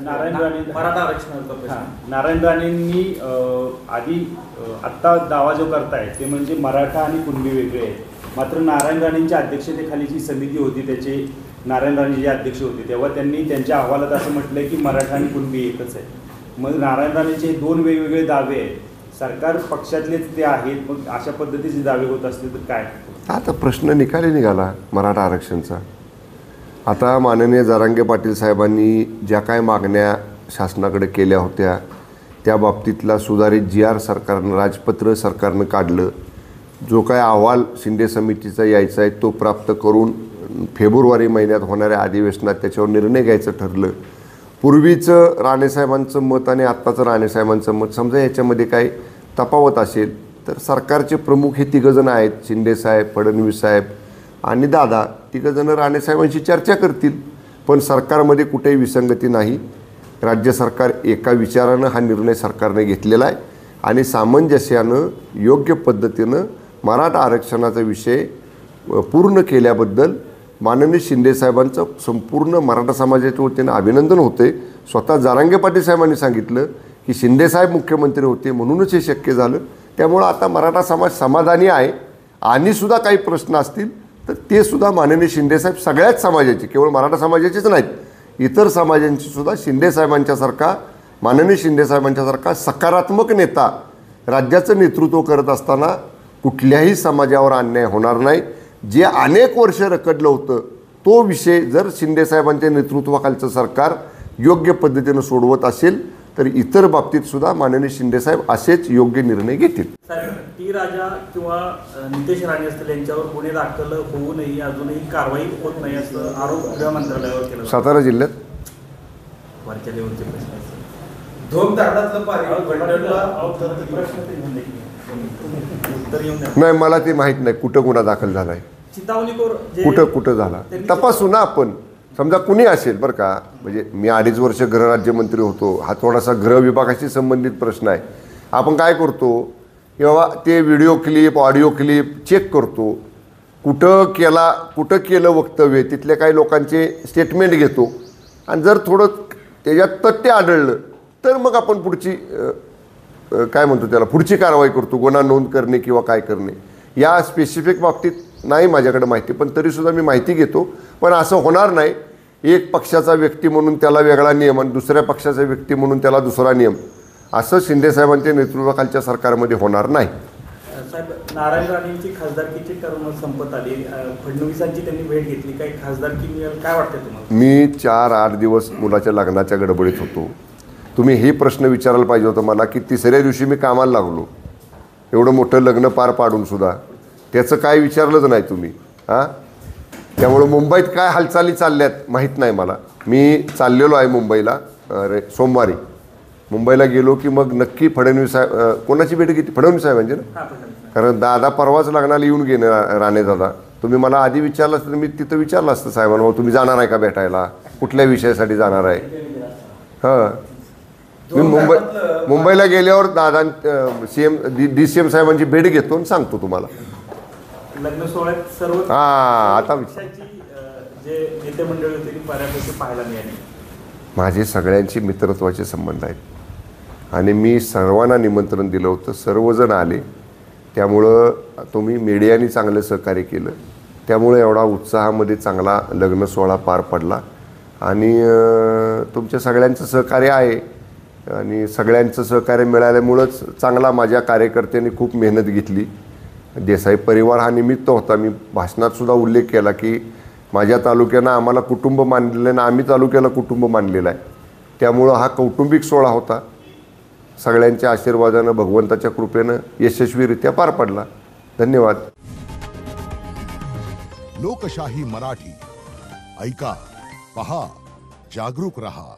नारायण राणे मराठा आरक्षणाचा प्रश्न नारायण राणेंनी आधी आत्ता दावा जो करताय ते म्हणजे मराठा आणि कुणबी वेगळे आहेत। मात्र नारायण राणेंच्या अध्यक्षतेखाली जी समिती होती त्याचे नारायण राणे जे अध्यक्ष होते तेव्हा त्यांनी त्यांच्या अहवालात असं म्हटलंय की मराठा आणि कुणबी एकच आहे। मग नारायण राणेंचे दोन वेगवेगळे दावे आहेत, सरकार पक्षातलेच ते आहेत, मग अशा पद्धतीचे दावे होत असतील तर काय? आता प्रश्न निकाली निघाला मराठा आरक्षणचा। आता माननीय जरांगे पाटील साहेबांनी ज्या काय मागण्या शासनाकडे केल्या होत्या त्या बाबतीतला सुधारित GR सरकारनं राजपत्र सरकारनं काढलं। जो काय अहवाल शिंदे समितीचा यायचा आहे तो प्राप्त करून फेब्रुवारी महिन्यात होणाऱ्या अधिवेशनात त्याच्यावर निर्णय घ्यायचं ठरलं। पूर्वीचं राणेसाहेबांचं मत आणि आत्ताचं राणेसाहेबांचं मत समजा याच्यामध्ये काही तफावत असेल तर सरकारचे प्रमुख हे तिघंजण आहेत, शिंदेसाहेब, फडणवीस साहेब आणि दादा, तिघंजणं राणेसाहेबांशी चर्चा करतील। पण सरकारमध्ये कुठेही विसंगती नाही। राज्य सरकार एका विचारानं हा निर्णय सरकारने घेतलेला आहे आणि सामंजस्यानं योग्य पद्धतीनं मराठा आरक्षणाचा विषय पूर्ण केल्याबद्दल माननीय शिंदेसाहेबांचं संपूर्ण मराठा समाजाच्या वतीनं अभिनंदन होते। स्वतः जरांगे पाटील साहेबांनी सांगितलं की शिंदेसाहेब मुख्यमंत्री होते म्हणूनच हे शक्य झालं। त्यामुळं आता मराठा समाज समाधानी आहे आणि सुद्धा काही प्रश्न असतील तर ते सुद्धा माननीय शिंदेसाहेब सगळ्याच समाजाचे, केवळ मराठा समाजाचेच नाहीत, इतर समाजांची सुद्धा शिंदेसाहेबांच्यासारखा माननीय शिंदेसाहेबांच्यासारखा सकारात्मक नेता राज्याचं नेतृत्व करत असताना कुठल्याही समाजावर अन्याय होणार नाही। जे अनेक वर्ष रखडलं होतं तो विषय जर शिंदेसाहेबांच्या नेतृत्वाखालचं सरकार योग्य पद्धतीनं सोडवत असेल तर इतर बाबतीत सुद्धा माननीय शिंदेसाहेब असेच योग्य निर्णय घेतील। टी राजा किंवा नितेश राणे असतील यांच्यावर गुन्हे दाखल होऊनही अजूनही कारवाई होत नाही असं आरोप गृह मंत्रालयावर केला। सातारा जिल्ह्यात वरच्या लेवलचे प्रश्न धोम धरणातलं पाणी नाही, मला ते माहीत नाही कुठं गुन्हा दाखल झाला आहे, कुठं झाला तपासू ना आपण। समजा कुणी असेल बरं का, म्हणजे मी 2.5 वर्ष गृहराज्यमंत्री होतो, हा थोडासा गृह विभागाशी संबंधित प्रश्न आहे। आपण काय करतो किंवा ते video clip audio clip check करतो, कुठं केलं वक्तव्य, तिथल्या काही लोकांचे स्टेटमेंट घेतो आणि जर थोडं त्याच्यात तथ्य आढळलं तर मग आपण पुढची काय म्हणतो त्याला पुढची कारवाई करतो, गुन्हा नोंद करणे किंवा काय करणे। या स्पेसिफिक बाबतीत नाही माझ्याकडे माहिती, पण तरीसुद्धा मी माहिती घेतो। पण असं होणार नाही एक पक्षाचा व्यक्ती म्हणून त्याला वेगळा नियम आणि दुसऱ्या पक्षाचा व्यक्ती म्हणून त्याला दुसरा नियम, असं शिंदेसाहेबांच्या नेतृत्वाखालच्या सरकारमध्ये होणार नाही। साहेब, नारायण राणेंची खासदारकीची टर्म संपत आली, फडणवीसांची त्यांनी भेट घेतली, काही खासदारकी मिळेल काय वाटतं तुम्हाला? मी 4-8 दिवस मुलाच्या लग्नाच्या गडबडीत होतो। तुम्ही हे प्रश्न विचारायला पाहिजे होतं मला की तिसऱ्या दिवशी मी कामाला लागलो, एवढं मोठं लग्न पार पाडून सुद्धा त्याचं काय विचारलंच नाही तुम्ही। त्यामुळं मुंबईत काय हालचाली चालल्यात माहीत नाही मला। मी चाललेलो आहे मुंबईला, सोमवारी मुंबईला गेलो की मग नक्की फडणवीस साहेब, कोणाची भेट घेतली? फडणवीस साहेबांची ना, कारण दादा परवाच लग्नाला येऊन गेले राणे दादा। तुम्ही मला आधी विचारलं असतं तर मी तिथं विचारलं असतं साहेबांना, तुम्ही जाणार आहे का भेटायला, कुठल्या विषयासाठी जाणार आहे? मी मुंबईला गेल्यावर दादा CM DCM साहेबांची भेट घेतो आणि सांगतो तुम्हाला। लग्न सोहळ्यात सर्व आता जे नेते मंडळी होते बऱ्यापैकी पाहायला मिळाले। माझे सगळ्यांशी मित्रत्वाचे संबंध आहेत आणि मी सर्वांना निमंत्रण दिलं होतं, सर्वजण आले। त्यामुळं तुम्ही मीडियाने चांगलं सहकार्य केलं, त्यामुळे एवढा उत्साहामध्ये चांगला लग्न सोहळा पार पडला आणि तुमच्या सगळ्यांचं सहकार्य आहे आणि सगळ्यांचं सहकार्य मिळाल्यामुळंच चांगला माझ्या कार्यकर्त्यांनी खूप मेहनत घेतली। देसाई परिवार हा निमित्त होता। मी भाषणात सुद्धा उल्लेख केला की माझ्या तालुक्यानं आम्हाला कुटुंब मानलेलं आहे आणि आम्ही तालुक्याला कुटुंब मानलेलं आहे। त्यामुळं हा कौटुंबिक सोहळा होता, सगळ्यांच्या आशीर्वादानं भगवंताच्या कृपेनं यशस्वीरित्या पार पडला। धन्यवाद। लोकशाही मराठी ऐका, पहा, जागरूक रहा।